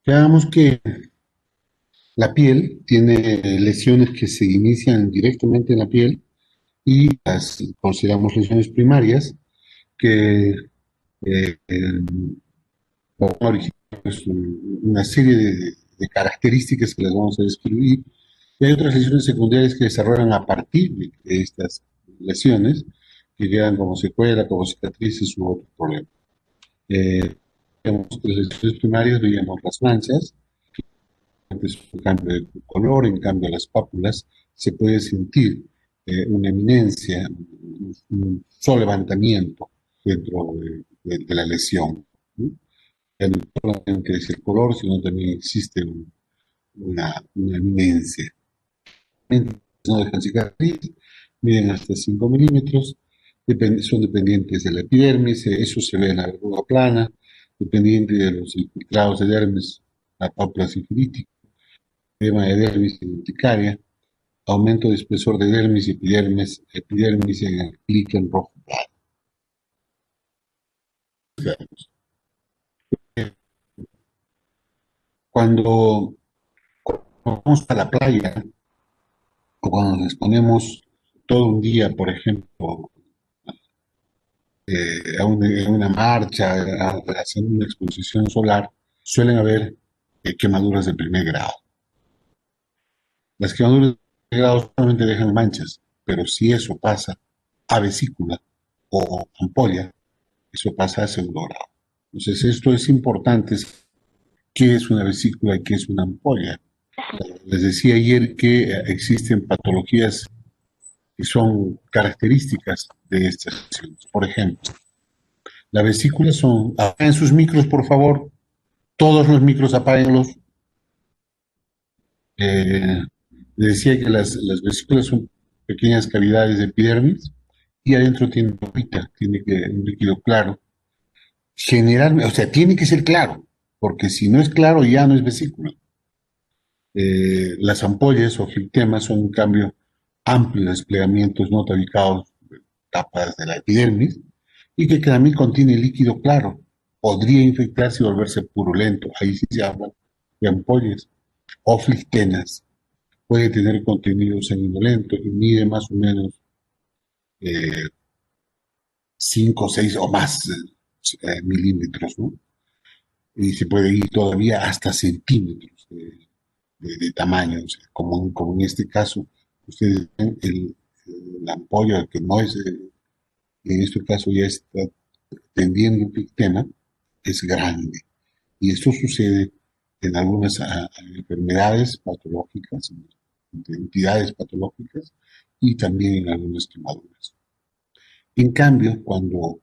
Veamos que la piel tiene lesiones que se inician directamente en la piel y las consideramos lesiones primarias que originan pues, una serie de características que las vamos a describir. Y hay otras lesiones secundarias que desarrollan a partir de estas lesiones que quedan como secuela, como cicatrices u otro problema. Las lesiones primarias veíamos las manchas, es un cambio de color, en cambio las pápulas se puede sentir una eminencia, un solo levantamiento dentro de la lesión. ¿No? Ya no solamente es el color, sino también existe una eminencia. No dejan cicatriz, miden hasta 5 milímetros, son dependientes de la epidermis, eso se ve en la verruga plana, dependiente de los infiltrados de dermis, la pápula sifilítica, edema de dermis y urticaria, aumento de espesor de dermis y epidermis en el líquen rojo claro. Cuando vamos a la playa o cuando nos ponemos todo un día, por ejemplo, a una marcha, a hacer una exposición solar, suelen haber quemaduras de primer grado. Las quemaduras de primer grado solamente dejan manchas, pero si eso pasa a vesícula o ampolla, eso pasa a segundo grado. Entonces, esto es importante, qué es una vesícula y qué es una ampolla. Les decía ayer que existen patologías que son características de estas lesiones. Por ejemplo, la vesícula son, apaguen sus micros, por favor, todos los micros apáguenlos. Eh, les decía que las vesículas son pequeñas cavidades de epidermis y adentro tiene papita, tiene un líquido claro. Generalmente, o sea, tiene que ser claro, porque si no es claro ya no es vesícula. Las ampollas o flictemas son, en cambio, amplios desplegamientos no tabicados, tapas de la epidermis, y que también contiene líquido claro. Podría infectarse y volverse purulento. Ahí sí se habla de ampollas. O flictenas. Puede tener contenido sanguinolento y mide más o menos eh, 5, 6 o más milímetros, ¿no? Y se puede ir todavía hasta centímetros de tamaño, o sea, como en este caso, ustedes ven la ampolla que no es, en este caso ya está tendiendo un sistema, es grande. Y esto sucede en algunas enfermedades patológicas, en entidades patológicas y también en algunas quemaduras. En cambio, cuando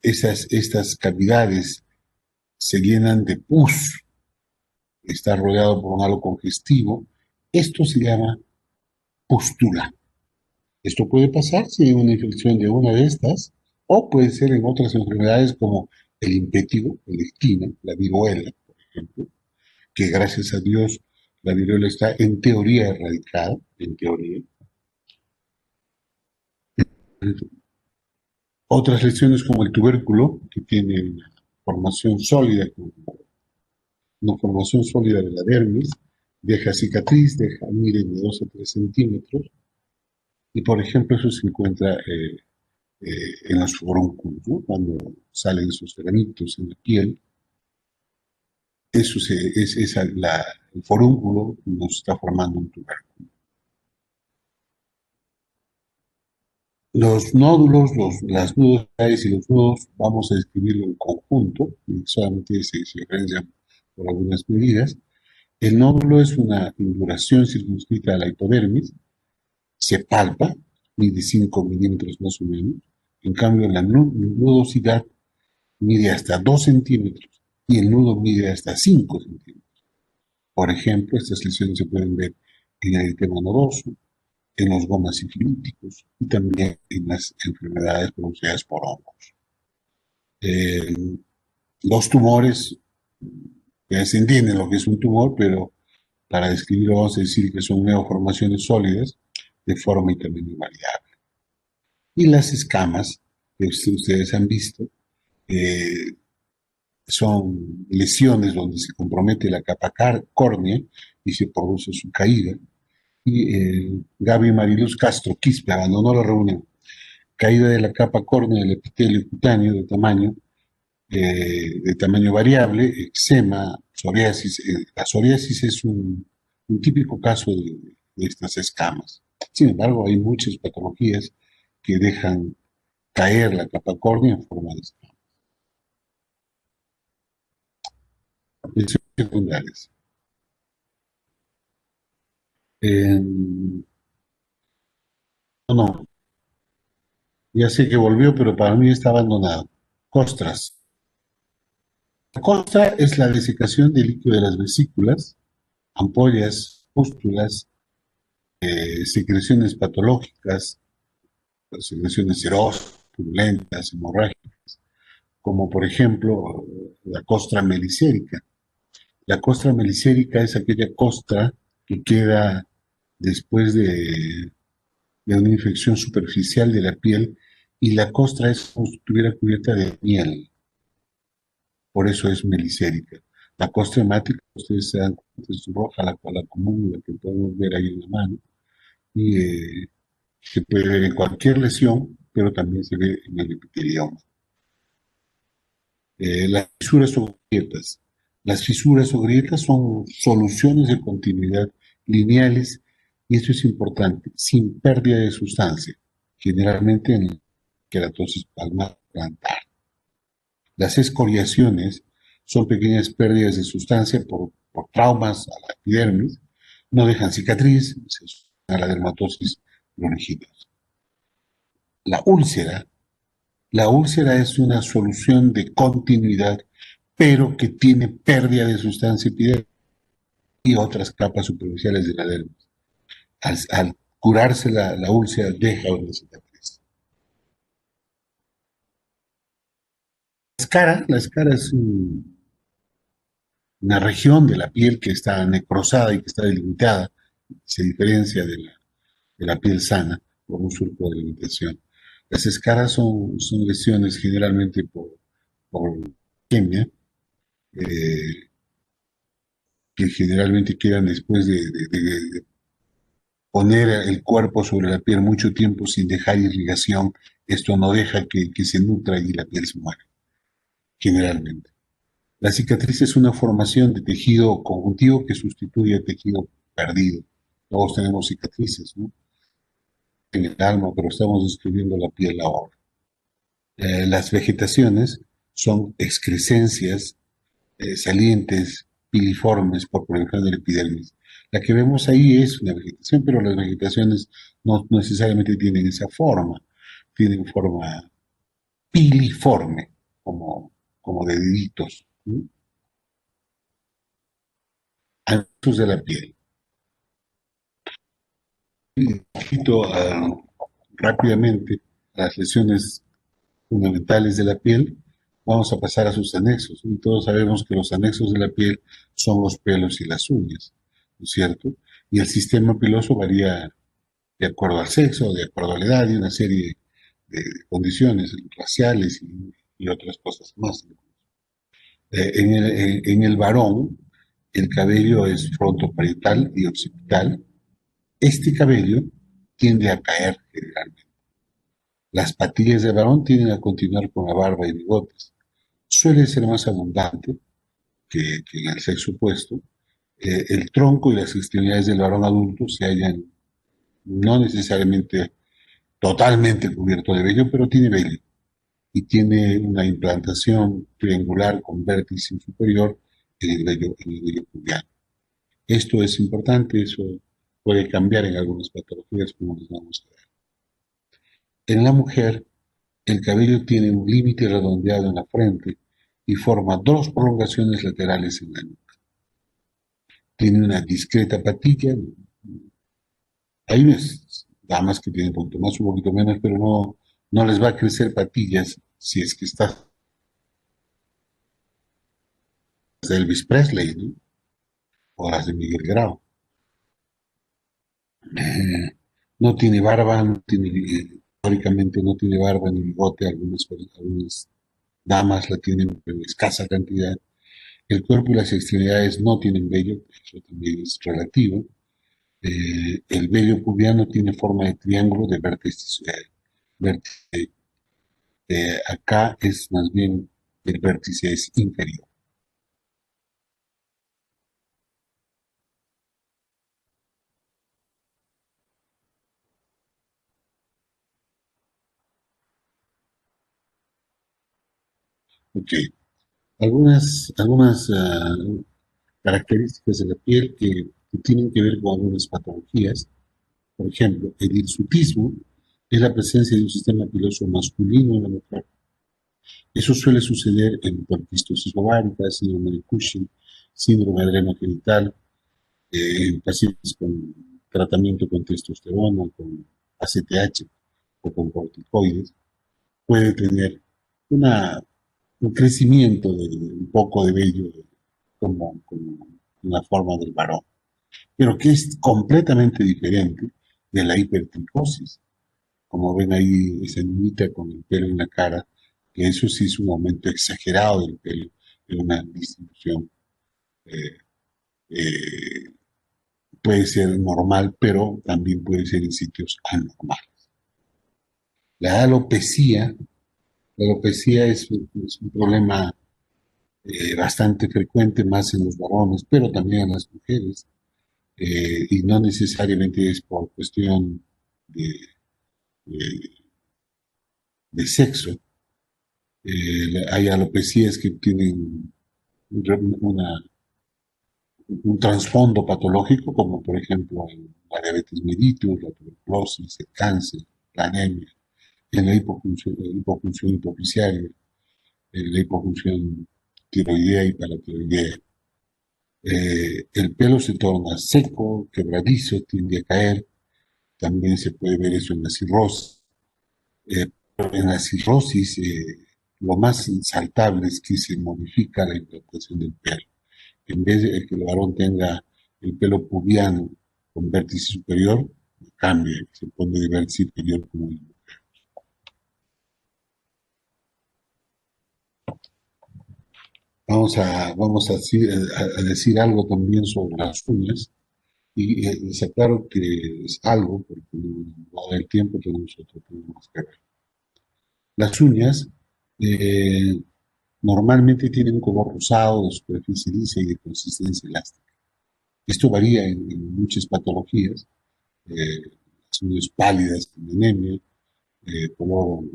estas cavidades se llenan de pus, está rodeado por un halo congestivo, esto se llama pústula. Esto puede pasar si hay una infección de una de estas, o puede ser en otras enfermedades como el impétigo, el esquina, la viruela, por ejemplo, que gracias a Dios la viruela está en teoría erradicada, en teoría. Otras lesiones como el tubérculo, que tiene formación sólida, una formación sólida de la dermis, deja cicatriz, mide de 2 a 3 centímetros, y por ejemplo eso se encuentra en los forúnculos, ¿no? Cuando salen esos granitos en la piel, el forúnculo nos está formando un tubérculo. Los nódulos, las nudos y los nudos, vamos a describirlo en conjunto, y solamente se diferencian por algunas medidas. El nódulo es una induración circunscrita a la hipodermis, se palpa, mide 5 milímetros más o menos. En cambio, la nudosidad mide hasta 2 centímetros y el nudo mide hasta 5 centímetros. Por ejemplo, estas lesiones se pueden ver en el eritema nodoso, en los gomas sifilíticos y también en las enfermedades producidas por hongos. Eh, los tumores, ya se entiende lo que es un tumor, pero para describirlo vamos a decir que son neoformaciones sólidas de forma y tamaño variable. Y las escamas que ustedes han visto, eh, son lesiones donde se compromete la capa córnea y se produce su caída. Y Gaby Mariluz Castro Quispe abandonó la reunión. Caída de la capa córnea del epitelio cutáneo de tamaño variable, eczema, psoriasis. La psoriasis es un típico caso de estas escamas. Sin embargo, hay muchas patologías que dejan caer la capa córnea en forma de escamas. Lesiones secundarias. No, no, ya sé que volvió, pero para mí está abandonado. Costras. La costra es la desecación del líquido de las vesículas, ampollas, pústulas, secreciones patológicas, secreciones serosas, purulentas, hemorrágicas, como por ejemplo la costra melicérica. La costra melicérica es aquella costra que queda después de una infección superficial de la piel y la costra es como si estuviera cubierta de miel, por eso es melicérica. La costra hemática, ustedes se dan cuenta, es roja, la común, la que podemos ver ahí en la mano, y se puede ver en cualquier lesión, pero también se ve en el epitelioma. Las fisuras o grietas. Las fisuras o grietas son soluciones de continuidad lineales, y esto es importante, sin pérdida de sustancia, generalmente en queratosis palmar plantar. Las escoriaciones son pequeñas pérdidas de sustancia por traumas a la epidermis, no dejan cicatriz, se asocian a la dermatosis longitudinal. La úlcera. La úlcera es una solución de continuidad, pero que tiene pérdida de sustancia epidérmica y otras capas superficiales de la dermis. Al curarse la úlcera, deja una cicatriz. La escara es una región de la piel que está necrosada y que está delimitada, se diferencia de la piel sana por un surco de limitación. Las escaras son lesiones generalmente por quimia, eh, que generalmente quedan después de poner el cuerpo sobre la piel mucho tiempo sin dejar irrigación. Esto no deja que se nutra y la piel se muere, generalmente. La cicatriz es una formación de tejido conjuntivo que sustituye al tejido perdido. Todos tenemos cicatrices, ¿no? En el alma, pero estamos describiendo la piel ahora. Las vegetaciones son excrescencias salientes, piliformes por proyección del epidermis. La que vemos ahí es una vegetación, pero las vegetaciones no necesariamente tienen esa forma, tienen forma piliforme, como de deditos, ¿sí? Anchos de la piel. Quito rápidamente las lesiones fundamentales de la piel, vamos a pasar a sus anexos. Y todos sabemos que los anexos de la piel son los pelos y las uñas, ¿no es cierto? Y el sistema piloso varía de acuerdo al sexo, de acuerdo a la edad y una serie de condiciones raciales y otras cosas más. En el varón, el cabello es frontoparietal y occipital. Este cabello tiende a caer generalmente. Las patillas del varón tienden a continuar con la barba y bigotes. Suele ser más abundante que en el sexo opuesto. El tronco y las extremidades del varón adulto se hallan no necesariamente totalmente cubierto de vello, pero tiene vello y tiene una implantación triangular con vértice superior en el vello pubiano. Esto es importante, eso puede cambiar en algunas patologías como les vamos a ver. En la mujer, el cabello tiene un límite redondeado en la frente y forma dos prolongaciones laterales en la nuca. Tiene una discreta patilla. Hay unas damas que tienen un poquito más, un poquito menos, pero no les va a crecer patillas si es que está de Elvis Presley, ¿no? O las de Miguel Grau. No tiene barba, históricamente no tiene barba ni bigote, algunas damas la tienen en escasa cantidad. El cuerpo y las extremidades no tienen vello, eso también es relativo. El vello pubiano tiene forma de triángulo de vértices. Vértice. Acá es más bien el vértice es inferior. Ok. Algunas características de la piel que tienen que ver con algunas patologías. Por ejemplo, el hirsutismo es la presencia de un sistema piloso masculino en la mujer. Eso suele suceder en poliquistosis ovárica, síndrome de Cushing, síndrome adrenogenital, en pacientes con tratamiento con testosterona, con ACTH o con corticoides. Puede tener una, un crecimiento de un poco de vello como en la forma del varón, pero que es completamente diferente de la hipertricosis. Como ven ahí, esa niñita con el pelo en la cara, que eso sí es un aumento exagerado del pelo en una distribución. eh, eh, Puede ser normal, pero también puede ser en sitios anormales. La alopecia es un problema bastante frecuente, más en los varones, pero también en las mujeres, y no necesariamente es por cuestión de, de, de sexo. Hay alopecias que tienen una, un trasfondo patológico, como por ejemplo la diabetes mellitus, la tuberculosis, el cáncer, la anemia, en la hipofunción hipofisiaria, en la hipofunción tiroidea y paratiroidea. El pelo se torna seco, quebradizo, tiende a caer. También se puede ver eso en la cirrosis. Pero en la cirrosis, lo más insaltable es que se modifica la implantación del pelo. En vez de que el varón tenga el pelo pubiano con vértice superior, cambia, se pone de vértice inferior como el. Vamos a decir algo también sobre las uñas. Y está claro que es algo, porque no da el tiempo, tenemos otro tema más que ver. Las uñas eh, normalmente tienen un color rosado, de superficie lisa y de consistencia elástica. Esto varía en muchas patologías, las uñas pálidas con anemia, color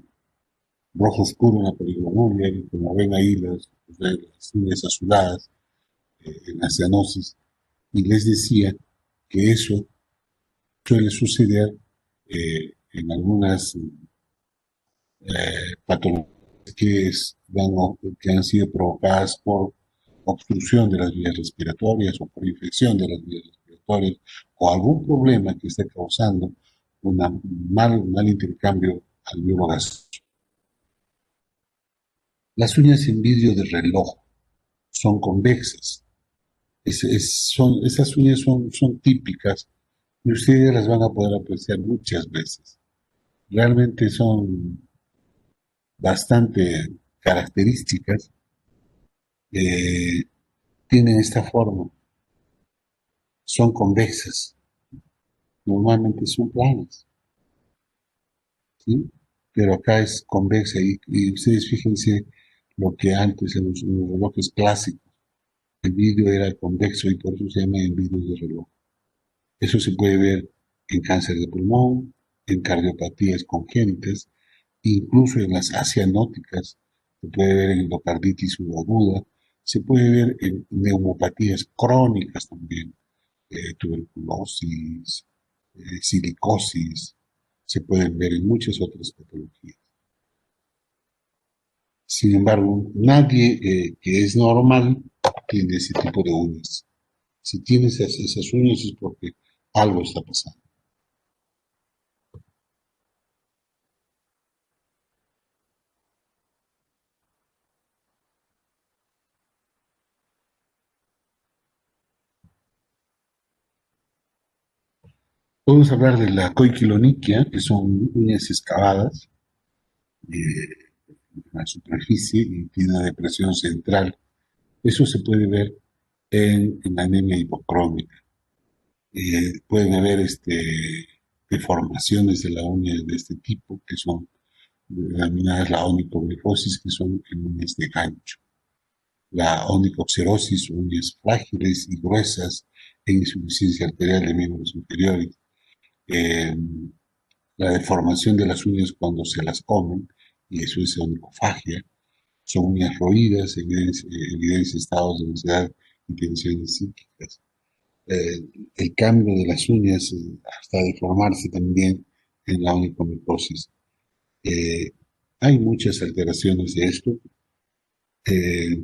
rojo oscuro en la poligonuria, y como ven ahí las uñas azuladas en la cianosis. Y les decía que eso suele suceder en algunas patologías que han sido provocadas por obstrucción de las vías respiratorias o por infección de las vías respiratorias o algún problema que esté causando un mal intercambio alveolo gaseoso. Las uñas en vidrio de reloj son convexas. Esas uñas son típicas y ustedes las van a poder apreciar muchas veces. Realmente son bastante características, eh, tienen esta forma, son convexas, normalmente son planas, ¿sí? Pero acá es convexa y ustedes fíjense lo que antes en los relojes clásicos, el vidrio era convexo y por eso se llama el vidrio de reloj. Eso se puede ver en cáncer de pulmón, en cardiopatías congénitas, incluso en las asianóticas, se puede ver en endocarditis subaguda, se puede ver en neumopatías crónicas también, tuberculosis, silicosis, se pueden ver en muchas otras patologías. Sin embargo, nadie que es normal tiene ese tipo de uñas. Si tienes esas uñas es porque algo está pasando. Podemos hablar de la coiquiloniquia, que son uñas excavadas, la superficie y tiene una depresión central. Eso se puede ver en la anemia hipocrómica. Pueden haber deformaciones de la uña de este tipo, que son denominadas la onicoglifosis, que son en uñas de gancho. La onicoxerosis, uñas frágiles y gruesas en insuficiencia arterial de miembros inferiores. Eh, la deformación de las uñas cuando se las comen, y eso es onicofagia. Son uñas roídas, evidencia estados de ansiedad y tensiones psíquicas. El cambio de las uñas hasta deformarse también en la onicomicosis. Eh, Hay muchas alteraciones de esto. Eh,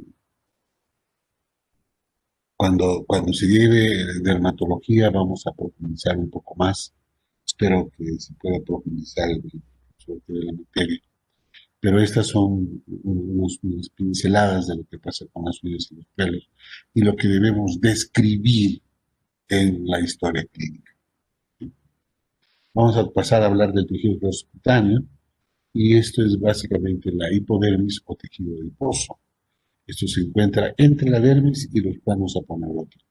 cuando se lleve dermatología vamos a profundizar un poco más. Espero que se pueda profundizar sobre la materia. Pero estas son unas pinceladas de lo que pasa con las uñas y los pelos y lo que debemos describir en la historia clínica. Vamos a pasar a hablar del tejido subcutáneo y esto es básicamente la hipodermis o tejido adiposo. Esto se encuentra entre la dermis y los planos aponeuróticos.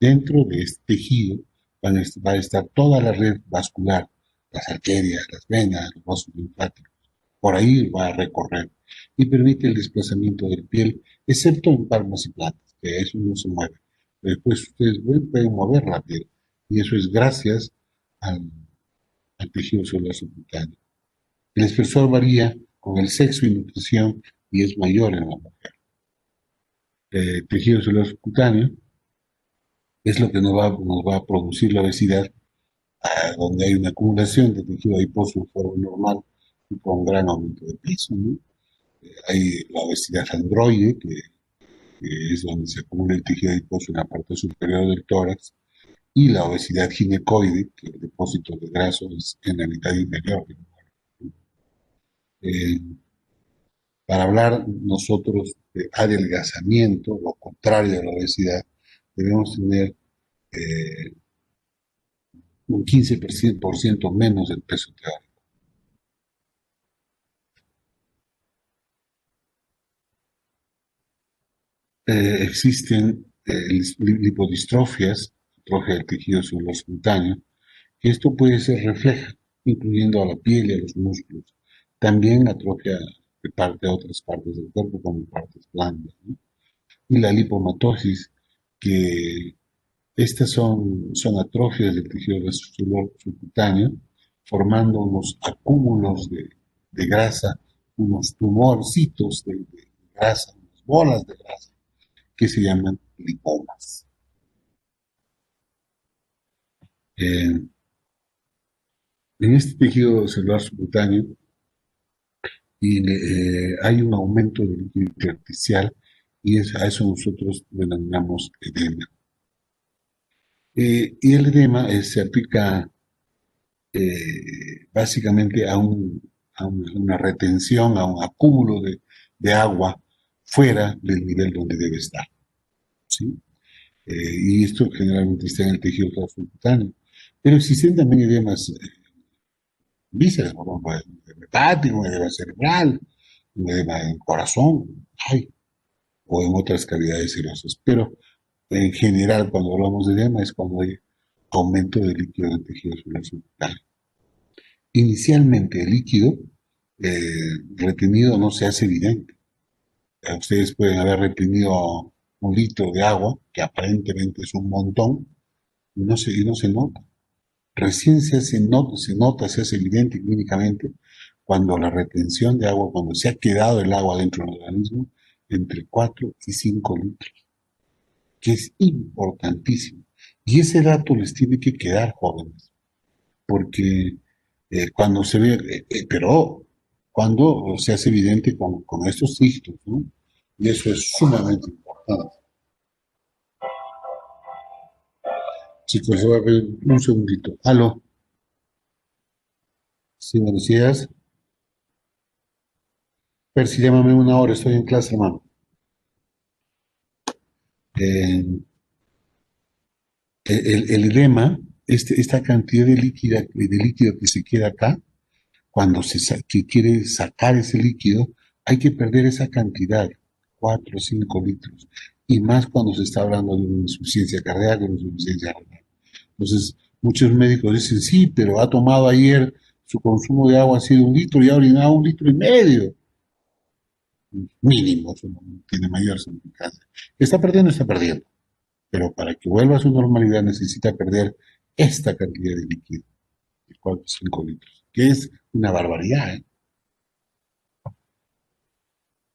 Dentro de este tejido va a estar toda la red vascular, las arterias, las venas, los vasos linfáticos. Por ahí va a recorrer y permite el desplazamiento de la piel, excepto en palmas y plantas, que eso no se mueve. Pero después ustedes pueden mover la piel y eso es gracias al, al tejido celular subcutáneo. El espesor varía con el sexo y nutrición y es mayor en la mujer. El tejido celular subcutáneo es lo que nos va a producir la obesidad, donde hay una acumulación de tejido adiposo en forma normal y con gran aumento de peso, ¿no? Hay la obesidad androide, que es donde se acumula el tejido adiposo en la parte superior del tórax, y la obesidad ginecoide, que el depósito de grasa es en la mitad inferior. Eh, para hablar nosotros de adelgazamiento, lo contrario de la obesidad, debemos tener un 15% menos del peso teórico. Existen lipodistrofias, atrofia del tejido celular subcutáneo, que esto puede ser refleja, incluyendo a la piel y a los músculos. También atrofia de otras partes del cuerpo, como partes blandas, ¿no? Y la lipomatosis, que estas son atrofias del tejido celular subcutáneo, formando unos acúmulos de grasa, unos tumorcitos de grasa, unas bolas de grasa, que se llaman lipomas. Eh, en este tejido celular subcutáneo hay un aumento del líquido intersticial y a eso nosotros denominamos edema. Y el edema se aplica básicamente a una retención, a un acúmulo de agua fuera del nivel donde debe estar, ¿sí? Y esto generalmente está en el tejido subcutáneo. Pero existen también edemas vísceras, por ejemplo, edema hepático, edema cerebral, edema en corazón, hay, o en otras cavidades serosas. Pero en general, cuando hablamos de edema, es cuando hay aumento de líquido en el tejido subcutáneo. Inicialmente el líquido retenido no se hace evidente. Ustedes pueden haber retenido un litro de agua, que aparentemente es un montón, y no se nota. Recién se nota, se hace evidente clínicamente cuando la retención de agua, cuando se ha quedado el agua dentro del organismo, entre 4 y 5 litros, que es importantísimo. Y ese dato les tiene que quedar, jóvenes, porque cuando se ve, pero cuando se hace evidente con estos signos, ¿no? Y eso es sumamente importante. Chicos, se va a ver un segundito. Aló, sí, buenos días. Percy, llámame una hora, estoy en clase, hermano. Eh, el edema, esta cantidad de líquido que se queda acá, cuando que quiere sacar ese líquido, hay que perder esa cantidad, 4 o 5 litros, y más cuando se está hablando de una insuficiencia cardíaca, una insuficiencia renal. Entonces, muchos médicos dicen, sí, pero ha tomado ayer, su consumo de agua ha sido 1 litro y ha orinado 1,5 litros. Mínimo, eso no tiene mayor significancia. Está perdiendo, está perdiendo. Pero para que vuelva a su normalidad necesita perder esta cantidad de líquido, de 4 o 5 litros, que es una barbaridad, ¿eh?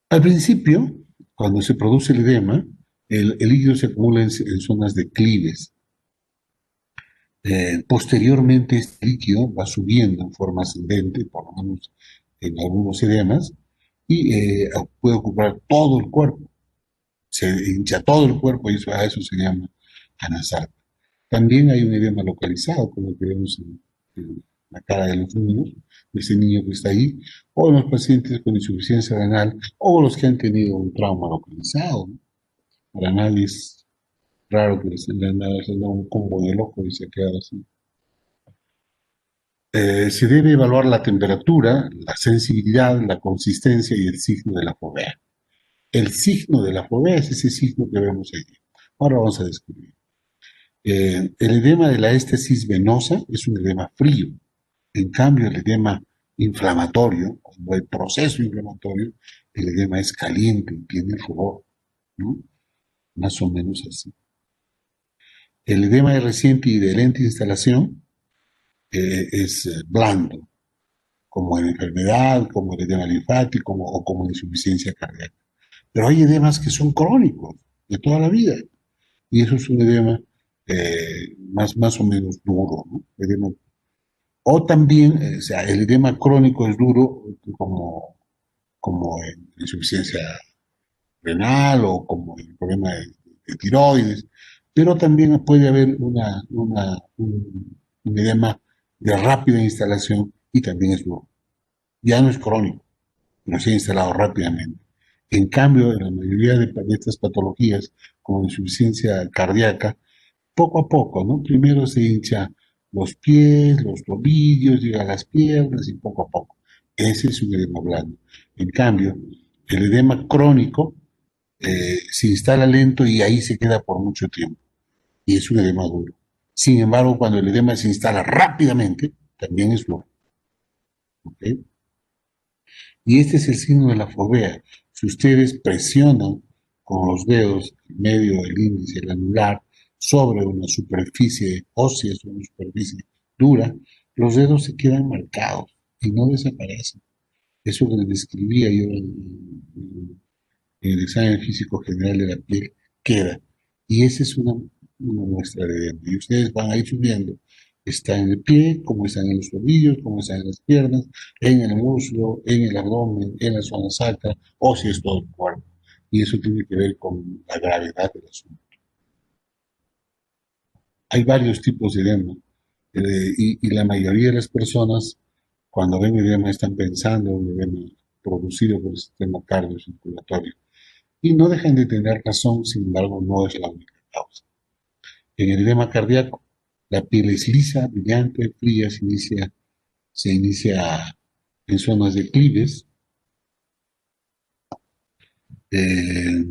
Al principio, cuando se produce el edema, el líquido se acumula en zonas declives. Posteriormente, este líquido va subiendo en forma ascendente, por lo menos en algunos edemas, y puede ocupar todo el cuerpo. Se hincha todo el cuerpo y a eso se llama anasarca. También hay un edema localizado, como que vemos en la cara de los niños, de ese niño que está ahí, o en los pacientes con insuficiencia renal, o los que han tenido un trauma localizado, ¿no? Para nadie es raro que le han dado un combo de loco y se ha quedado así. Se debe evaluar la temperatura, la sensibilidad, la consistencia y el signo de la fovea. El signo de la fovea es ese signo que vemos ahí. Ahora vamos a describir. El edema de la éstesis venosa es un edema frío. En cambio, el edema inflamatorio, o el proceso inflamatorio, el edema es caliente, tiene rubor, ¿no? Más o menos así. El edema de reciente y de lenta instalación es blando, como en enfermedad, como el edema linfático o como insuficiencia cardíaca. Pero hay edemas que son crónicos, de toda la vida, y eso es un edema más o menos duro, ¿no? Edema. O también, o sea, el edema crónico es duro como en insuficiencia renal o como el problema de tiroides, pero también puede haber un edema de rápida instalación y también es duro. Ya no es crónico, pero se ha instalado rápidamente. En cambio, en la mayoría de estas patologías, como insuficiencia cardíaca, poco a poco, ¿no? Primero se hincha los pies, los tobillos, llega a las piernas y poco a poco. Ese es un edema blando. En cambio, el edema crónico se instala lento y ahí se queda por mucho tiempo. Y es un edema duro. Sin embargo, cuando el edema se instala rápidamente, también es duro. ¿Okay? Y este es el signo de la fovea. Si ustedes presionan con los dedos, el medio, el índice, el anular, sobre una superficie ósea, sobre una superficie dura, los dedos se quedan marcados y no desaparecen. Eso que les describía yo en el examen físico general de la piel queda. Y esa es una muestra de edema. Y ustedes van a ir subiendo. Está en el pie, como están en los tobillos, como están en las piernas, en el muslo, en el abdomen, en la zona sacra, o si es todo el cuerpo. Y eso tiene que ver con la gravedad del asunto. Hay varios tipos de edema. Y la mayoría de las personas, cuando ven edema, están pensando en edema producido por el sistema cardiocirculatorio. Y no dejan de tener razón, sin embargo, no es la única causa. En el edema cardíaco, la piel es lisa, brillante, fría, se inicia en zonas declives, eh,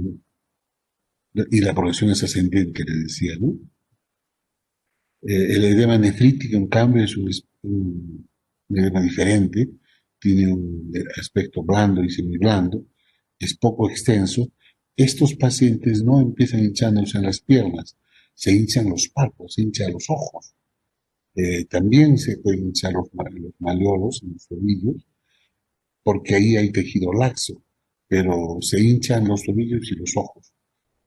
y la progresión es ascendente, le decía, ¿no? El edema nefrítico, en cambio, es un edema diferente, tiene un aspecto blando y semiblando, es poco extenso. Estos pacientes no empiezan hinchándose en las piernas, se hinchan los párpados, se hinchan los ojos. También se pueden hinchar los malleolos en los tobillos, porque ahí hay tejido laxo, pero se hinchan los tobillos y los ojos.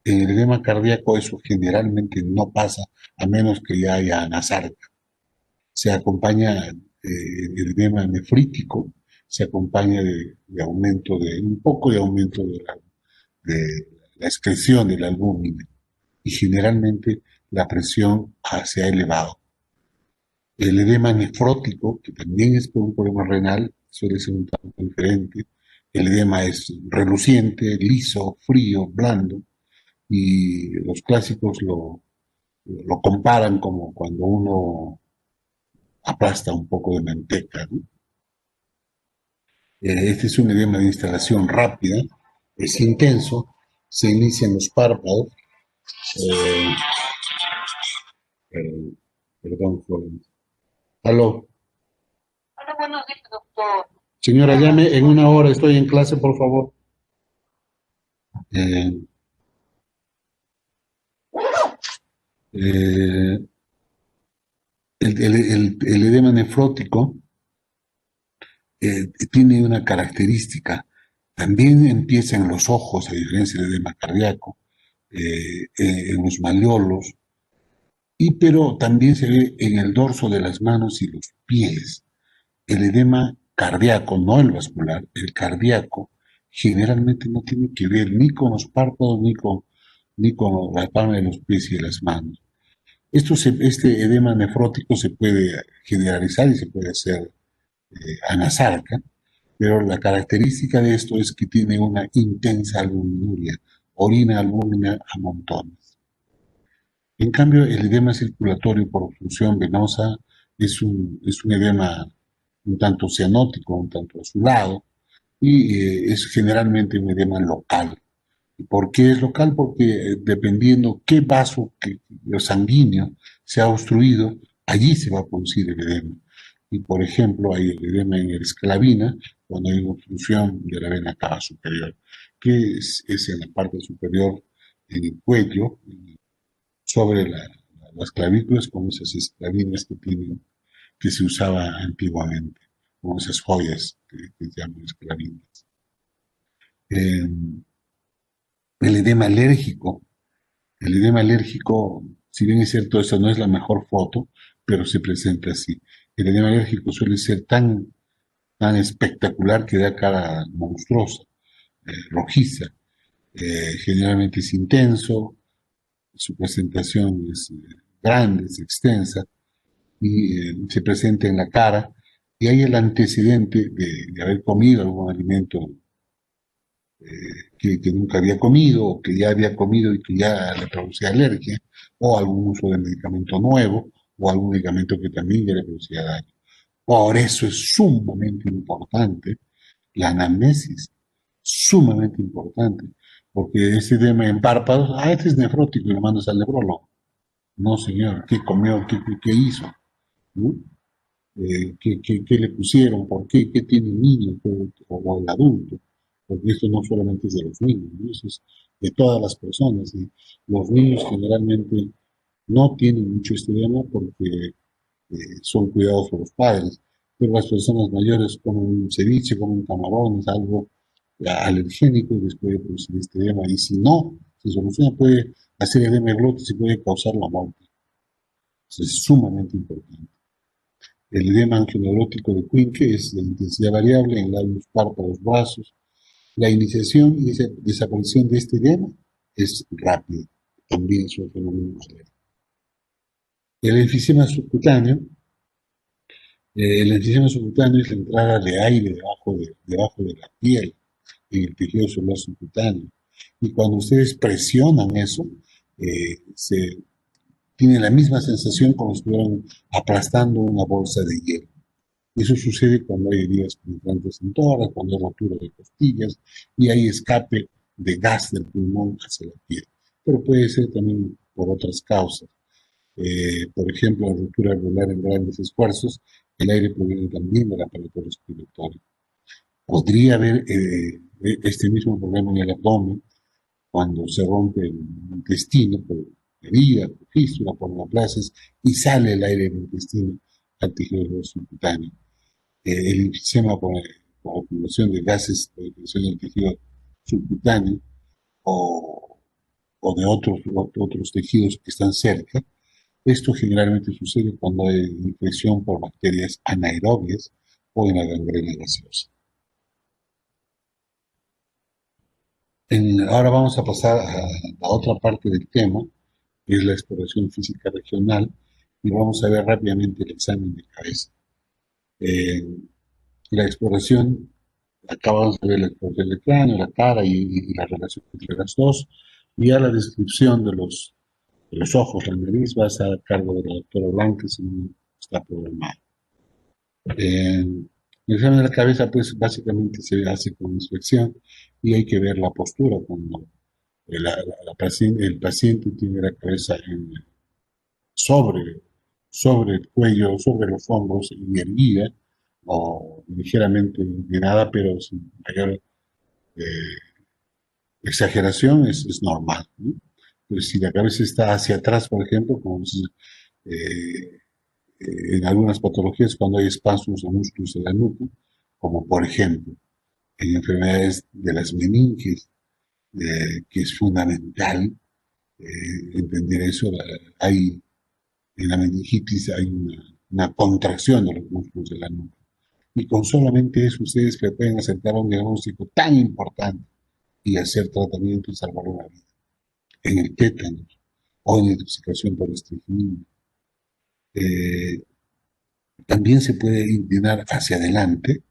En el edema cardíaco eso generalmente no pasa, a menos que ya haya anasarca. Se acompaña el edema nefrítico, se acompaña de aumento un poco de aumento de la excreción de la albúmina y generalmente la presión se ha elevado. El edema nefrótico, que también es por un problema renal, suele ser un tanto diferente. El edema es reluciente, liso, frío, blando, y los clásicos lo comparan como cuando uno aplasta un poco de manteca, ¿no? Este es un edema de instalación rápida, es intenso, se inicia en los párpados. eh, eh, Perdón, Florence. Aló. Hola, buenos días, doctor. Señora, llame en una hora, estoy en clase, por favor. Eh, eh, el edema nefrótico tiene una característica. También empieza en los ojos, a diferencia del edema cardíaco, en los malleolos, pero también se ve en el dorso de las manos y los pies. El edema cardíaco, no el vascular, el cardíaco, generalmente no tiene que ver ni con los párpados ni con la palma de los pies y de las manos. Este edema nefrótico se puede generalizar y se puede hacer anasarca, pero la característica de esto es que tiene una intensa albuminuria, orina albúmina a montones. En cambio, el edema circulatorio por obstrucción venosa es un edema un tanto cianótico, un tanto azulado, y es generalmente un edema local. ¿Y por qué es local? Porque dependiendo qué vaso sanguíneo se ha obstruido, allí se va a producir el edema. Y por ejemplo, hay el edema en el esclavina cuando hay una obstrucción de la vena cava superior, que es en la parte superior, en el cuello, sobre las clavículas, con esas esclavinas que se usaba antiguamente, con esas joyas que se llaman esclavinas. Eh, el edema alérgico, el edema alérgico, si bien es cierto, esa no es la mejor foto, pero se presenta así. El edema alérgico suele ser tan espectacular que da cara monstruosa, rojiza. Generalmente es intenso, su presentación es grande, es extensa, y se presenta en la cara, y hay el antecedente de haber comido algún alimento que nunca había comido, o que ya había comido y que ya le producía alergia, o algún uso de medicamento nuevo, o algún medicamento que también ya le producía daño. Por eso es sumamente importante la anamnesis, sumamente importante, porque ese tema en párpados, este es nefrótico y lo mandas al nefrólogo. No, señor, ¿qué comió? ¿Qué hizo? ¿No? ¿Qué le pusieron? ¿Por qué? ¿Qué tiene el niño o el adulto? Porque esto no solamente es de los niños, ¿no? Eso es de todas las personas. Y los niños generalmente no tienen mucho este tema porque son cuidados por los padres, pero las personas mayores comen un ceviche, comen camarones, algo alergénico y les puede producir este edema. Y si no se soluciona, puede hacer edema de glotis y puede causar la muerte. Eso es sumamente importante. El edema angioneurótico de Quincke es de intensidad variable en labios, párpados, brazos. La iniciación y desaparición de este edema es rápida. También es un fenómeno alérgico. El enfisema subcutáneo. El enfisema subcutáneo es la entrada de aire debajo de la piel, en el tejido celular subcutáneo. Y cuando ustedes presionan eso, se tiene la misma sensación como si estuvieran aplastando una bolsa de hielo. Eso sucede cuando hay heridas penetrantes en tórax, cuando hay rotura de costillas y hay escape de gas del pulmón hacia la piel. Pero puede ser también por otras causas. Por ejemplo, la ruptura alveolar en grandes esfuerzos, el aire proviene también del aparato respiratorio. Podría haber este mismo problema en el abdomen cuando se rompe el intestino por herida, por fístula, por neoplasias y sale el aire del intestino al tejido subcutáneo. El enfisema por acumulación de gases de infección del tejido subcutáneo o, o de otros tejidos que están cerca. Esto generalmente sucede cuando hay infección por bacterias anaerobias o en la gangrena gaseosa. Ahora vamos a pasar a la otra parte del tema, que es la exploración física regional, y vamos a ver rápidamente el examen de cabeza. Eh, la exploración, acabamos de ver la exploración del cráneo, la cara y la relación entre las dos, y a la descripción de los ojos, la nariz, va a estar a cargo de la doctora Blanca, si no está programado. Eh, El examen de la cabeza, pues básicamente se hace con inspección y hay que ver la postura cuando el paciente tiene la cabeza sobre, sobre el cuello, sobre los hombros y erguida o ligeramente inclinada, pero sin mayor eh, exageración es normal, ¿no? Pero si la cabeza está hacia atrás, por ejemplo, eh, en algunas patologías cuando hay espasmos de músculos de la nuca, como por ejemplo en enfermedades de las meninges, que es fundamental entender eso. Hay, en la meningitis hay una contracción de los músculos de la nuca. Y con solamente eso ustedes que pueden acercar a un diagnóstico tan importante y hacer tratamiento y salvar una vida. En el tétanos o en intoxicación por estricnina. Eh, También se puede inclinar hacia adelante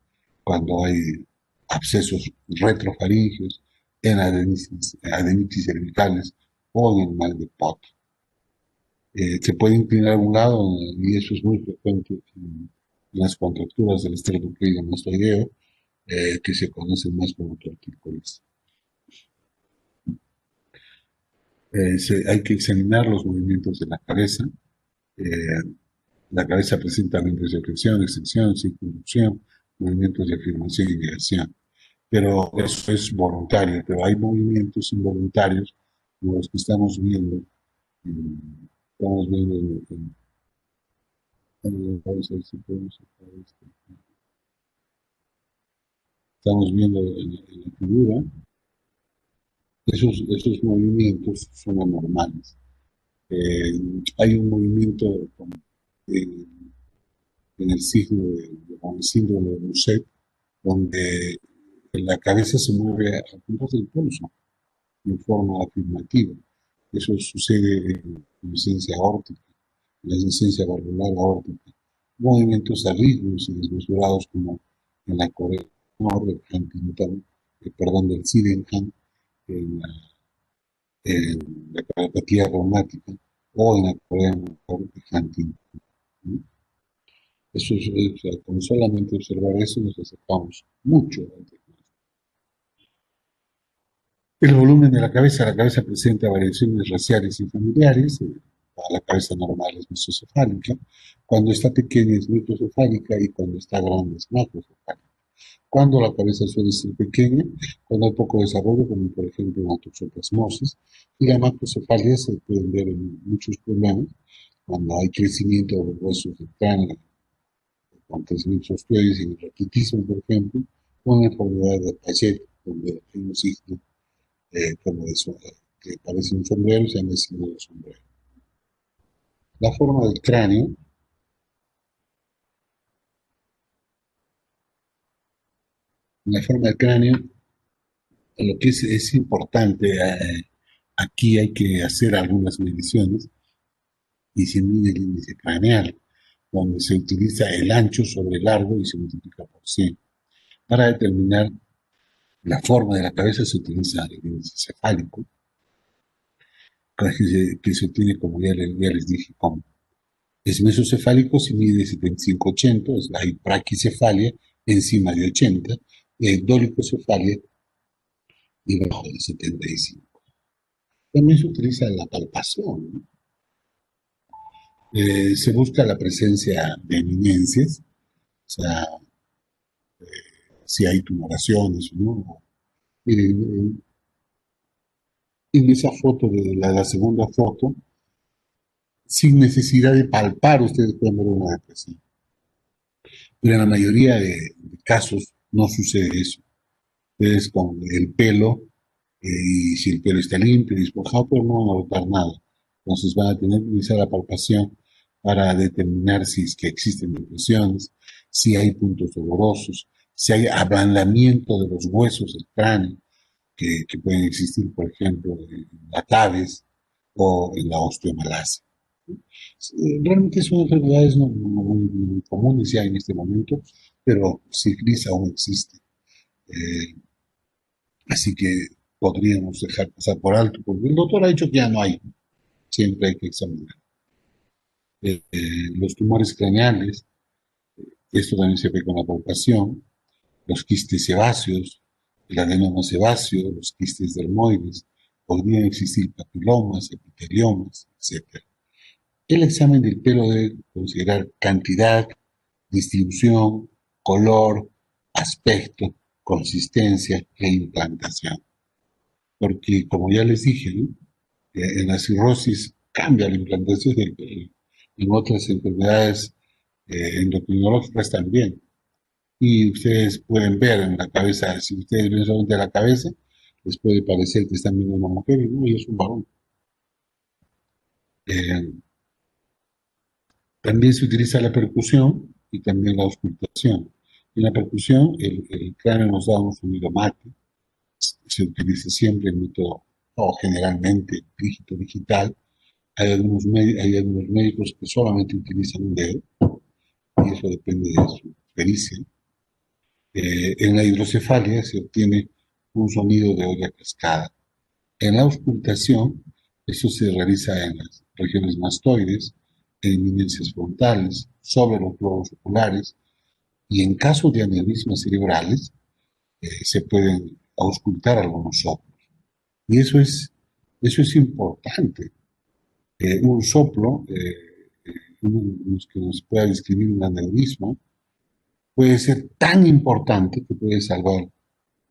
cuando hay abscesos retrofaringeos, en adenitis cervicales o en el mal de Pot. Se puede inclinar a un lado y eso es muy frecuente en las contracturas del esternocleido mastoideo, que se conocen más como tortícolis. Hay que examinar los movimientos de la cabeza. Eh, la cabeza presenta movimientos de flexión, extensión, circunducción, movimientos de afirmación y negación. Pero eso es voluntario, pero hay movimientos involuntarios como los que estamos viendo. Estamos viendo vamos a ver si podemos sacar esto. Estamos viendo en la figura, esos movimientos son anormales. Hay un movimiento en, en el signo con el síndrome de Lucet, donde la cabeza se mueve a puntos del pulso en forma afirmativa. Eso sucede en la licencia aórtica, en la licencia valvular aórtica. Movimientos arritmos y desmesurados como en la Corea del Huntington, perdón, del Sydenham, en la cardiopatía reumática o en la Corea del Huntington. ¿No? Eso es, o sea, con solamente observar eso nos acercamos mucho al diagnóstico. El volumen de la cabeza presenta variaciones raciales y familiares. La cabeza normal es mesocefálica, cuando está pequeña es microcefálica y cuando está grande es macrocefálica. Cuando la cabeza suele ser pequeña, cuando hay poco desarrollo, como por ejemplo en la toxoplasmosis, y la macrocefalia se pueden ver en muchos problemas, cuando hay crecimiento de los huesos del cráneo, con crecimientos osteoides y en el raquitismo, por ejemplo, o en enfermedades de Paget, donde hay un signo como eso, que parece un sombrero, se llama el signo del sombrero. La forma del cráneo, la forma del cráneo, lo que es importante, aquí hay que hacer algunas mediciones y se mide el índice craneal, donde se utiliza el ancho sobre el largo y se multiplica por 100. Para determinar la forma de la cabeza se utiliza el índice cefálico, que se obtiene, como ya les dije, como es mesocefálico si mide 75-80, es la braquicefalia encima de 80, dolicocefalia debajo de 75. También se utiliza la palpación, ¿no? Se busca la presencia de eminencias, o sea, si hay tumoraciones, ¿no? Miren, en esa foto, la segunda foto, sin necesidad de palpar, ustedes pueden ver una depresión. Pero en la mayoría de casos no sucede eso. Ustedes con el pelo, y si el pelo está limpio y despojado, pues no van a botar nada. Entonces van a tener que utilizar la palpación para determinar si es que existen depresiones, si hay puntos dolorosos, si hay ablandamiento de los huesos del cráneo, que pueden existir, por ejemplo, en la TAVES o en la osteomalacia. Realmente son enfermedades no muy comunes ya en este momento, pero sífilis aún existe. Eh, Así que podríamos dejar pasar por alto, porque el doctor ha dicho que ya no hay, siempre hay que examinar. Los tumores craneales, Esto también se ve con la palpación, los quistes sebáceos, el adenoma sebáceo, los quistes dermoides, podrían existir papilomas, epiteliomas, etc. El examen del pelo debe considerar cantidad, distribución, color, aspecto, consistencia e implantación. Porque, como ya les dije, ¿no? En la cirrosis cambia la implantación del pelo. En otras enfermedades endocrinológicas también. Y ustedes pueden ver en la cabeza, si ustedes ven solamente la cabeza, les puede parecer que están viendo una mujer y no, y es un varón. Eh, También se utiliza la percusión y también la auscultación. En la percusión, el cráneo nos da un sonido mate, se utiliza siempre el método, o generalmente dígito digital. Hay algunos médicos que solamente utilizan un dedo, y eso depende de su pericia. En la hidrocefalia se obtiene un sonido de olla cascada. En la auscultación, eso se realiza en las regiones mastoides, en eminencias frontales, sobre los globos oculares, y en caso de aneurismas cerebrales, se pueden auscultar algunos soplos. Y eso es importante. Un soplo, que nos pueda describir un aneurisma, puede ser tan importante que puede salvar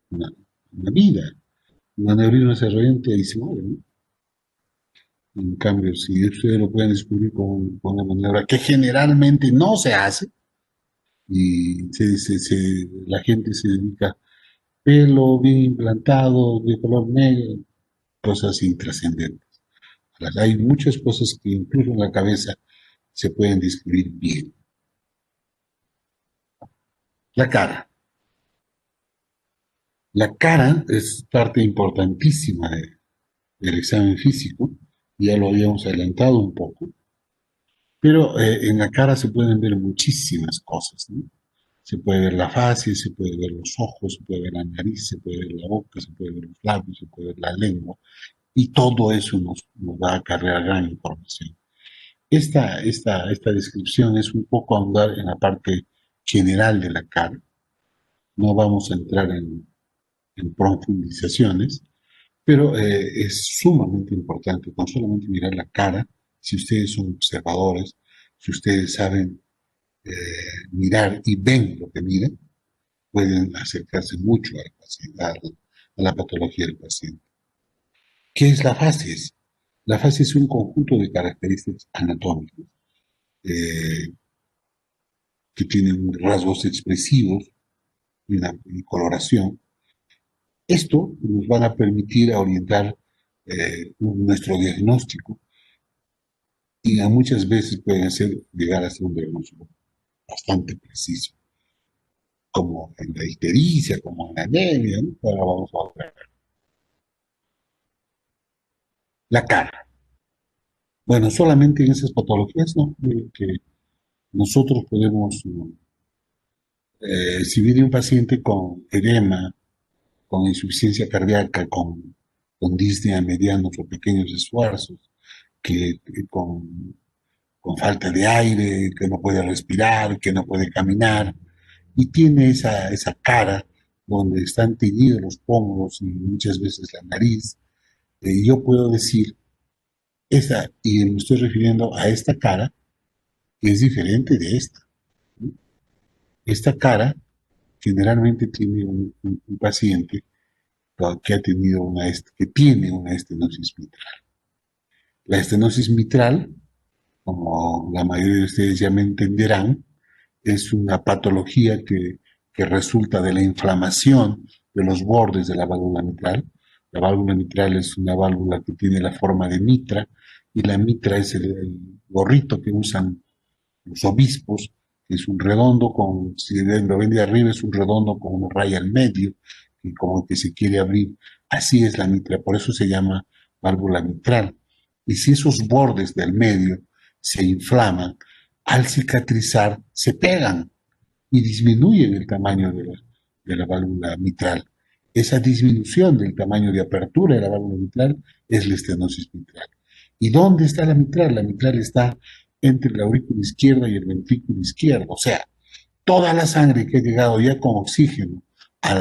una, una vida. Un aneurisma cerebral y se muere, ¿no? En cambio, si ustedes lo pueden descubrir con una maniobra que generalmente no se hace, y la gente se dedica pelo bien implantado, de color negro, cosas intrascendentes. Hay muchas cosas que incluso en la cabeza se pueden describir bien. La cara. La cara es parte importantísima del examen físico, ya lo habíamos adelantado un poco, pero en la cara se pueden ver muchísimas cosas, ¿no? Se puede ver la faz, se puede ver los ojos, se puede ver la nariz, se puede ver la boca, se puede ver los labios, se puede ver la lengua, y todo eso nos va a acarrear gran información. Esta descripción es un poco ahondar en la parte general de la cara. No vamos a entrar en profundizaciones, pero es sumamente importante con solamente mirar la cara, si ustedes son observadores, si ustedes saben eh, mirar y ven lo que miran, pueden acercarse mucho al paciente, a la patología del paciente. ¿Qué es la facies? La facies es un conjunto de características anatómicas eh, que tienen rasgos expresivos y coloración. Esto nos va a permitir orientar nuestro diagnóstico y a muchas veces pueden llegar a ser un diagnóstico bastante preciso, como en la ictericia, como en la anemia, ¿no? Ahora vamos a ver. La cara. Bueno, solamente en esas patologías, ¿no? Que nosotros podemos, ¿no? Si viene un paciente con edema, con insuficiencia cardíaca, con disnea medianos o pequeños esfuerzos, con falta de aire, que no puede respirar, que no puede caminar, y tiene esa cara donde están teñidos los pómulos y muchas veces la nariz, yo puedo decir, y me estoy refiriendo a esta cara, que es diferente de esta. ¿No? Esta cara generalmente tiene un paciente que que tiene una estenosis mitral. La estenosis mitral, como la mayoría de ustedes ya me entenderán, es una patología que resulta de la inflamación de los bordes de la válvula mitral. La válvula mitral es una válvula que tiene la forma de mitra, y la mitra es el gorrito que usan los obispos, que es un redondo si lo ven de arriba, es un redondo con una raya al medio, y como que se quiere abrir. Así es la mitra, por eso se llama válvula mitral. Y si esos bordes del medio se inflaman, al cicatrizar se pegan y disminuyen el tamaño de la válvula mitral. Esa disminución del tamaño de apertura de la válvula mitral es la estenosis mitral. ¿Y dónde está la mitral? La mitral está entre la aurícula izquierda y el ventrículo izquierdo, o sea, toda la sangre que ha llegado ya con oxígeno a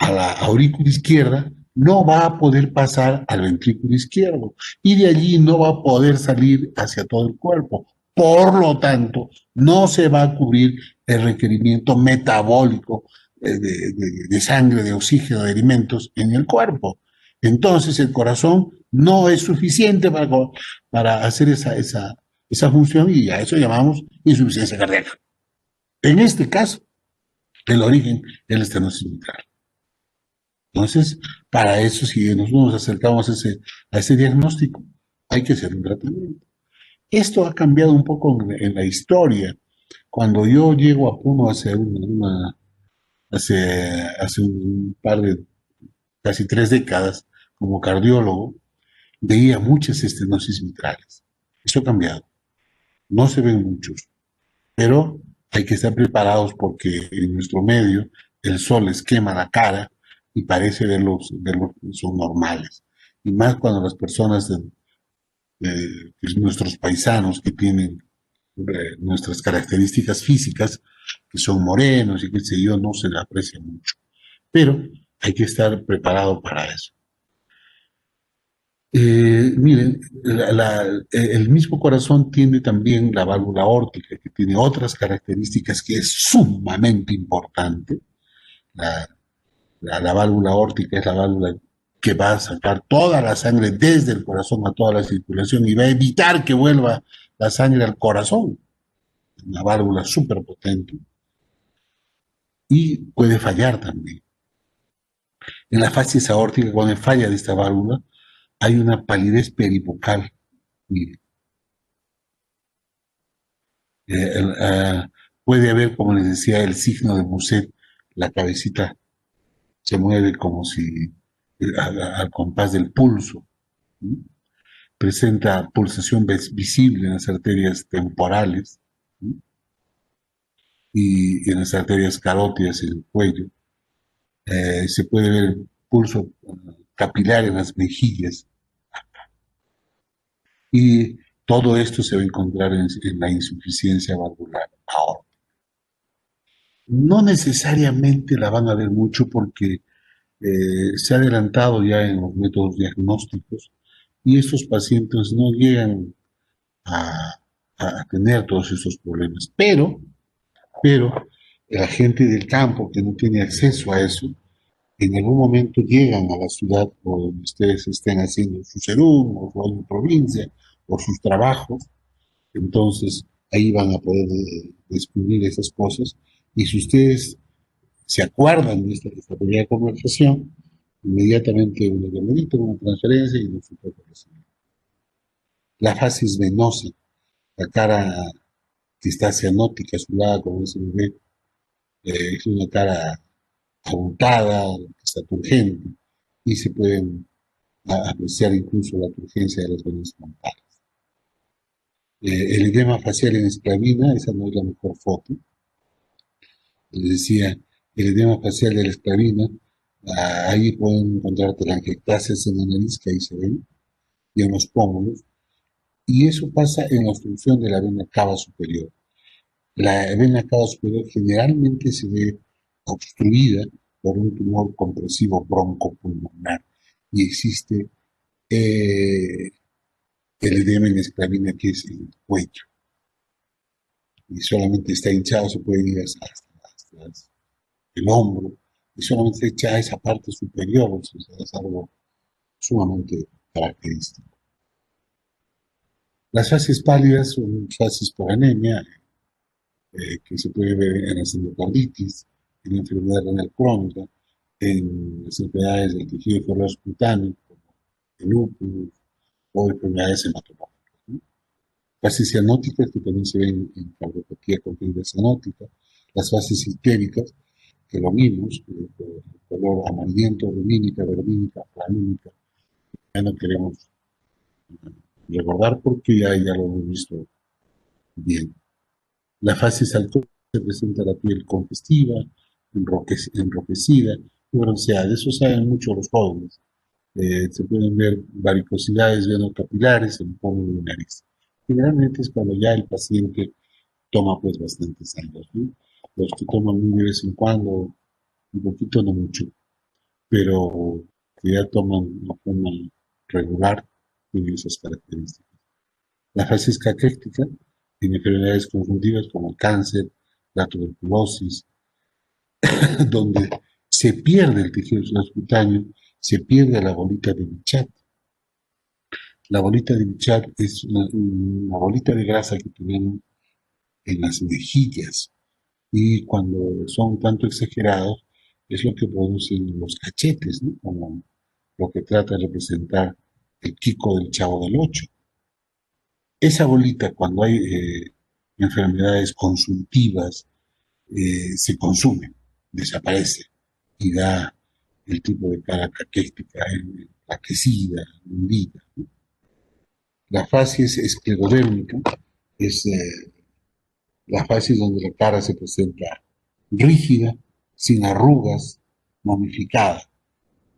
la aurícula izquierda no va a poder pasar al ventrículo izquierdo y de allí no va a poder salir hacia todo el cuerpo. Por lo tanto, no se va a cubrir el requerimiento metabólico de sangre, de oxígeno, de alimentos en el cuerpo. Entonces el corazón no es suficiente para hacer esa función y a eso llamamos insuficiencia cardíaca. En este caso, el origen es la estenosis mitral. Entonces, para eso, si nosotros nos acercamos a ese diagnóstico, hay que hacer un tratamiento. Esto ha cambiado un poco en la historia. Cuando yo llego a Puno hace un par de, casi 3 décadas, como cardiólogo, veía muchas estenosis mitrales. Eso ha cambiado. No se ven muchos, pero hay que estar preparados porque en nuestro medio el sol les quema la cara y parece verlos son normales. Y más cuando las personas, nuestros paisanos que tienen nuestras características físicas, que son morenos y qué sé yo, no se le aprecia mucho. Pero hay que estar preparado para eso. Miren, el mismo corazón tiene también la válvula aórtica, que tiene otras características que es sumamente importante. La, la válvula aórtica es la válvula que va a sacar toda la sangre desde el corazón a toda la circulación y va a evitar que vuelva la sangre al corazón. Una válvula súper potente y puede fallar también. En la fascia aórtica, cuando falla de esta válvula, hay una palidez perivocal. Mire, puede haber, como les decía, el signo de Muset, la cabecita se mueve como si al compás del pulso. ¿Sí? Presenta pulsación visible en las arterias temporales, ¿sí? Y en las arterias carótidas en el cuello. Se puede ver el pulso capilar en las mejillas. Y todo esto se va a encontrar en la insuficiencia valvular aórtica. No necesariamente la van a ver mucho porque se ha adelantado ya en los métodos diagnósticos y estos pacientes no llegan a, a tener todos esos problemas. Pero la gente del campo que no tiene acceso a eso, en algún momento llegan a la ciudad o donde ustedes estén haciendo su serum o su provincia o sus trabajos, entonces ahí van a poder descubrir esas cosas y si ustedes se acuerdan de esta primera conversación, inmediatamente una llamadita, una transferencia y nosotros lo recibimos. La fasis venosa, la cara que está cianótica, azulada, como ese bebé, es una cara abultada, que está turgente, y se pueden apreciar incluso la turgencia de las venas frontales. El edema facial en esclavina, esa no es la mejor foto. Les decía, el edema facial de la esclavina, ahí pueden encontrar telangiectasias en la nariz, que ahí se ven, y en los pómulos, y eso pasa en la obstrucción de la vena cava superior. La vena cava superior generalmente se ve obstruida por un tumor compresivo broncopulmonar y existe el edema en esclavina que es el cuello y solamente está hinchado, se puede ir hasta el hombro y solamente se echa a esa parte superior, o sea, es algo sumamente característico. Las fases pálidas son fases por anemia, que se puede ver en las endocarditis, en la enfermedad renal crónica, en las enfermedades del tejido celular cutáneo, como el lúpus o enfermedades hematológicas, ¿no? Fases cianóticas que también se ven en cardiopatía congénita cianótica, las fases ictéricas, que lo vimos, el color amarillento, lumínica, vermínica, flamínica, ya no queremos recordar porque ya lo hemos visto bien. La fase saltosa se presenta la piel congestiva, enrojecida y bronceada. Eso saben mucho los jóvenes. Se pueden ver varicosidades venocapilares en el pómulo de nariz. Generalmente es cuando ya el paciente toma pues bastantes años, ¿no? Los que toman muy de vez en cuando, un poquito, no mucho, pero que ya toman de forma regular, tienen esas características. La fase caquéctica tiene enfermedades conjuntivas como el cáncer, la tuberculosis, donde se pierde el tejido subcutáneo, se pierde la bolita de Bichat. La bolita de Bichat es una bolita de grasa que tenemos en las mejillas y cuando son tanto exagerados es lo que producen los cachetes, ¿no? Como lo que trata de representar el Kiko del Chavo del Ocho. Esa bolita, cuando hay enfermedades consultivas, se consume, desaparece y da el tipo de cara caquética, enlaquecida, hundida. La facies esclerodérmica es la facies donde la cara se presenta rígida, sin arrugas, momificada.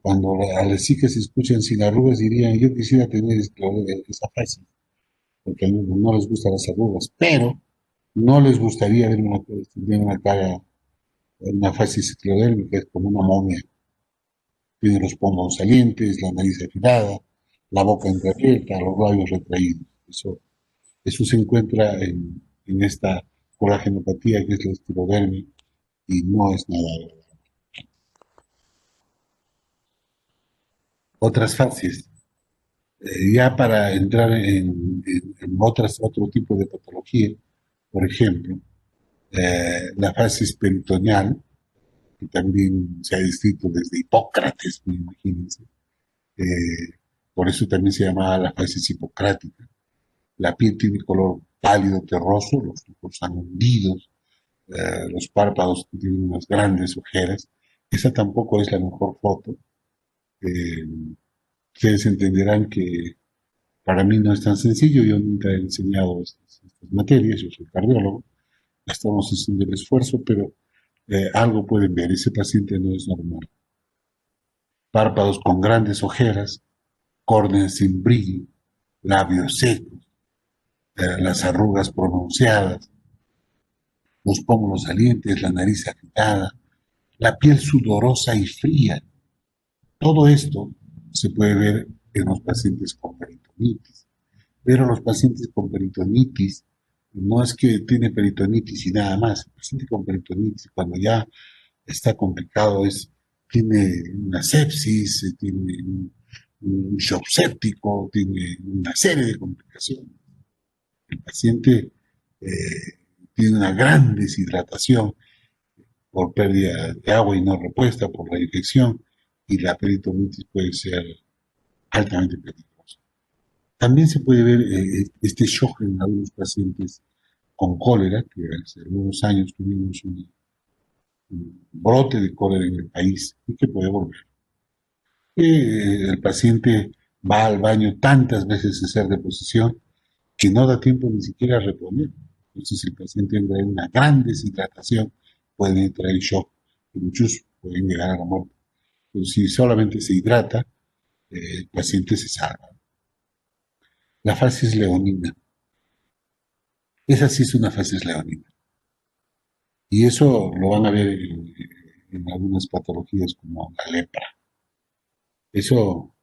Cuando a las chicas se escuchan sin arrugas dirían, yo quisiera tener esa facies, porque a ellos no les gustan las arrugas, pero no les gustaría ver una cara, una facies esclerodérmica, es como una momia. Tiene los pómulos salientes, la nariz afilada, la boca entreabierta, los labios retraídos. Eso se encuentra en esta coragenopatía que es la esclerodermia y no es nada agradable. Otras fases, ya para entrar en otro tipo de patología, por ejemplo, la fases peritoneal, que también se ha descrito desde Hipócrates, imagínense, por eso también se llamaba la fases hipocrática. La piel tiene color pálido terroso, los ojos están hundidos, los párpados tienen unas grandes ojeras. Esa tampoco es la mejor foto. Eh, Ustedes entenderán que para mí no es tan sencillo, yo nunca he enseñado estas materias, yo soy cardiólogo, estamos haciendo el esfuerzo, pero algo pueden ver, ese paciente no es normal. Párpados con grandes ojeras, córneas sin brillo, labios secos, las arrugas pronunciadas, los pómulos salientes, la nariz agitada, la piel sudorosa y fría. Todo esto se puede ver en los pacientes con peritonitis. Pero los pacientes con peritonitis no es que tiene peritonitis y nada más. El paciente con peritonitis, cuando ya está complicado, tiene una sepsis, tiene un shock séptico, tiene una serie de complicaciones. El paciente tiene una gran deshidratación por pérdida de agua y no repuesta, por la infección, y la peritonitis puede ser altamente peligrosa. También se puede ver este shock en algunos pacientes con cólera, que hace algunos años tuvimos un brote de cólera en el país y que puede volver. El paciente va al baño tantas veces a hacer deposición que no da tiempo ni siquiera a reponer. Entonces el paciente entra en una gran deshidratación, puede entrar en shock y muchos pueden llegar a la muerte. Pero si solamente se hidrata, el paciente se salva. La facies leonina. Esa sí es una facies leonina. Y eso lo van a ver en algunas patologías como la lepra. Eso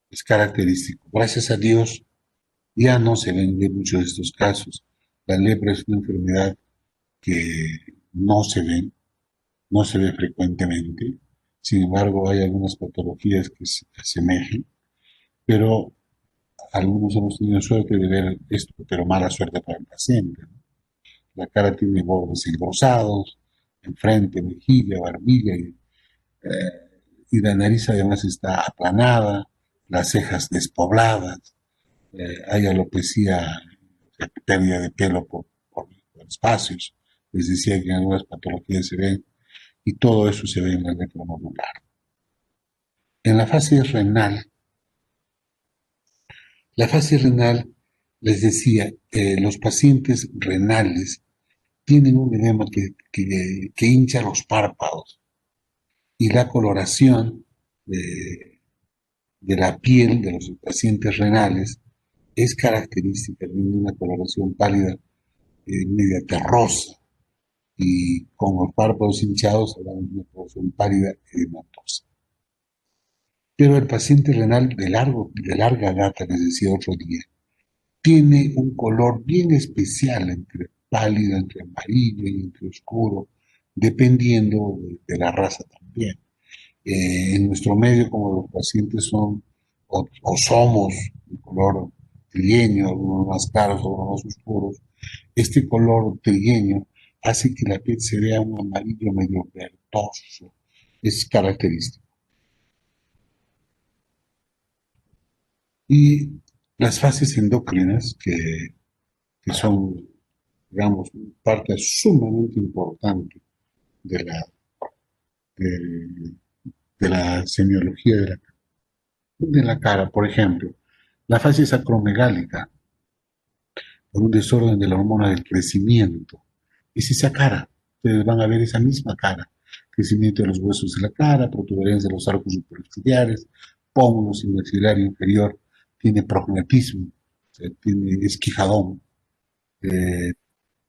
es característico. Gracias a Dios ya no se ven de muchos de estos casos. La lepra es una enfermedad que no se ve, no se ve frecuentemente. Sin embargo, hay algunas patologías que se asemejan, pero algunos hemos tenido suerte de ver esto, pero mala suerte para el paciente. La cara tiene bordes engrosados, enfrente, mejilla, barbilla, y la nariz además está aplanada, las cejas despobladas, hay alopecia, pérdida de pelo por espacios, les decía que en algunas patologías se ven, y todo eso se ve en la letra modular. En la fase renal, les decía, los pacientes renales tienen un edema que hincha los párpados y la coloración de la piel de los pacientes renales es característica de una coloración pálida media terrosa y con los párpados hinchados, hablamos de una población pálida edematosa. Pero el paciente renal de larga data, les decía otro día, tiene un color bien especial, entre pálido, entre amarillo y entre oscuro, dependiendo de la raza también. En nuestro medio, como los pacientes son o somos de color trigueño, algunos más claros, algunos más oscuros, este color trigueño hace que la piel se vea un amarillo medio verdoso. Es característico. Y las fases endocrinas, que son, digamos, parte sumamente importante de de, de la semiología de la cara, por ejemplo, la fase acromegálica, por un desorden de la hormona del crecimiento, es esa cara. Ustedes van a ver esa misma cara. Crecimiento de los huesos de la cara, protuberancia de los arcos superciliares, pómulo maxilar inferior, tiene prognatismo, o sea, tiene esquijadón, eh,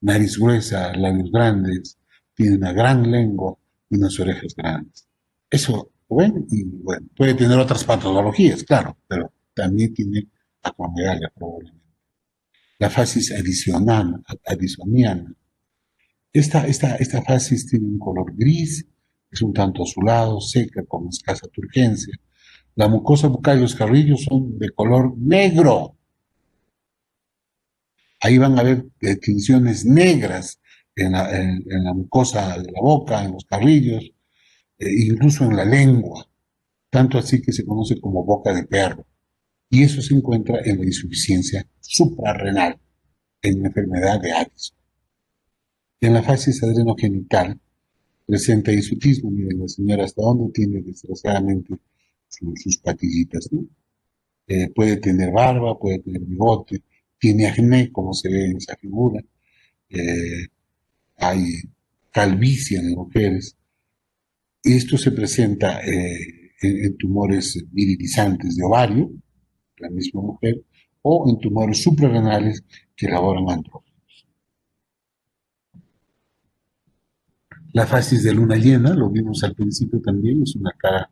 nariz gruesa, labios grandes, tiene una gran lengua y unas orejas grandes. Eso, bueno, y bueno, puede tener otras patologías, claro, pero también tiene acromegalia probablemente. La fasis adisoniana. Esta fasis tiene un color gris, es un tanto azulado, seca, con escasa turgencia. La mucosa bucal y los carrillos son de color negro. Ahí van a ver tinciones negras en la mucosa de la boca, en los carrillos, incluso en la lengua, tanto así que se conoce como boca de perro. Y eso se encuentra en la insuficiencia suprarrenal, en la enfermedad de Addison. En la fases adrenogenital presenta hirsutismo, miren la señora hasta dónde tiene desgraciadamente sus patillitas, ¿no? Puede tener barba, puede tener bigote, tiene acné, como se ve en esa figura, eh, hay calvicie en las mujeres. Esto se presenta en tumores virilizantes de ovario, la misma mujer, o en tumores suprarrenales que elaboran andrógenos. La fasis de luna llena, lo vimos al principio también, es una cara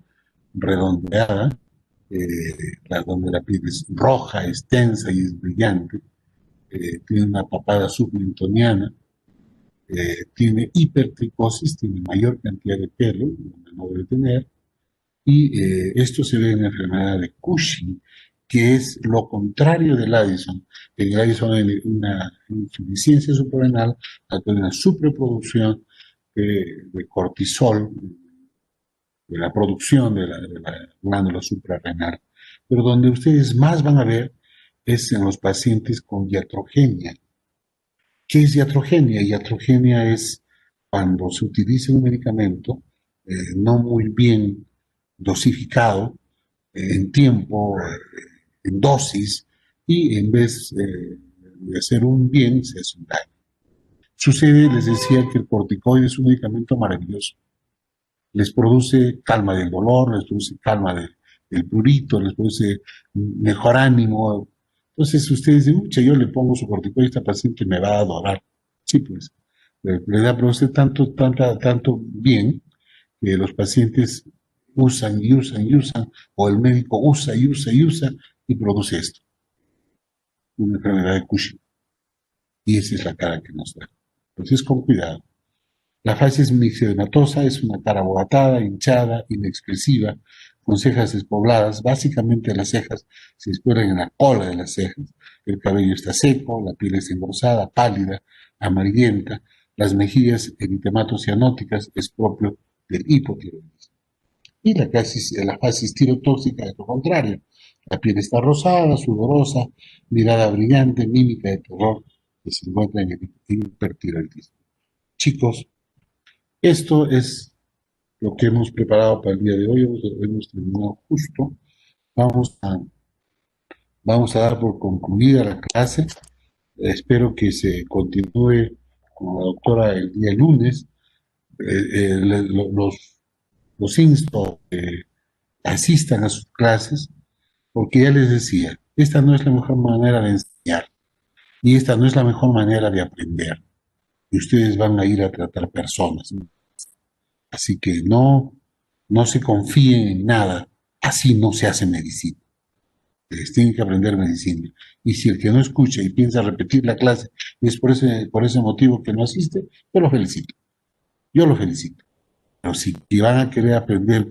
redondeada, donde la piel es roja, extensa y es brillante, tiene una papada submentoniana, tiene hipertricosis, tiene mayor cantidad de pelo, donde no debe tener, y esto se ve en la enfermedad de Cushing, que es lo contrario del Addison. En el Addison hay una insuficiencia suprarrenal, hay una superproducción de cortisol, de la producción de la glándula suprarrenal. Pero donde ustedes más van a ver es en los pacientes con iatrogenia. ¿Qué es iatrogenia? Iatrogenia es cuando se utiliza un medicamento no muy bien dosificado, en tiempo, en dosis, y en vez de hacer un bien, se hace un daño. Sucede, les decía, que el corticoide es un medicamento maravilloso. Les produce calma del dolor, les produce calma del prurito, les produce mejor ánimo. Entonces ustedes dicen, mucha, yo le pongo su corticoide a esta paciente y me va a adorar. Sí, pues, le da produce tanto bien que los pacientes usan y usan y usan, o el médico usa y usa y usa y produce esto, una enfermedad de Cushing. Y esa es la cara que nos da. Entonces, con cuidado. La facies mixedematosa es una cara abogatada, hinchada, inexpresiva, con cejas despobladas. Básicamente las cejas se escuelan en la cola de las cejas. El cabello está seco, la piel es engrosada, pálida, amarillenta. Las mejillas eritematocianóticas es propio del hipotiroidismo. Y la facies tirotóxica es lo contrario. La piel está rosada, sudorosa, mirada brillante, mímica de terror, que se encuentra en el hipertiroidismo. Chicos, esto es lo que hemos preparado para el día de hoy. Hemos terminado justo. Vamos a, vamos a dar por concluida la clase. Espero que se continúe con la doctora el día lunes. Los insto a que asistan a sus clases, porque ya les decía, esta no es la mejor manera de enseñar. Y esta no es la mejor manera de aprender. Y ustedes van a ir a tratar personas. Así que no se confíen en nada. Así no se hace medicina. Ustedes tienen que aprender medicina. Y si el que no escucha y piensa repetir la clase y es por ese motivo que no asiste, yo lo felicito. Yo lo felicito. Pero si van a querer aprender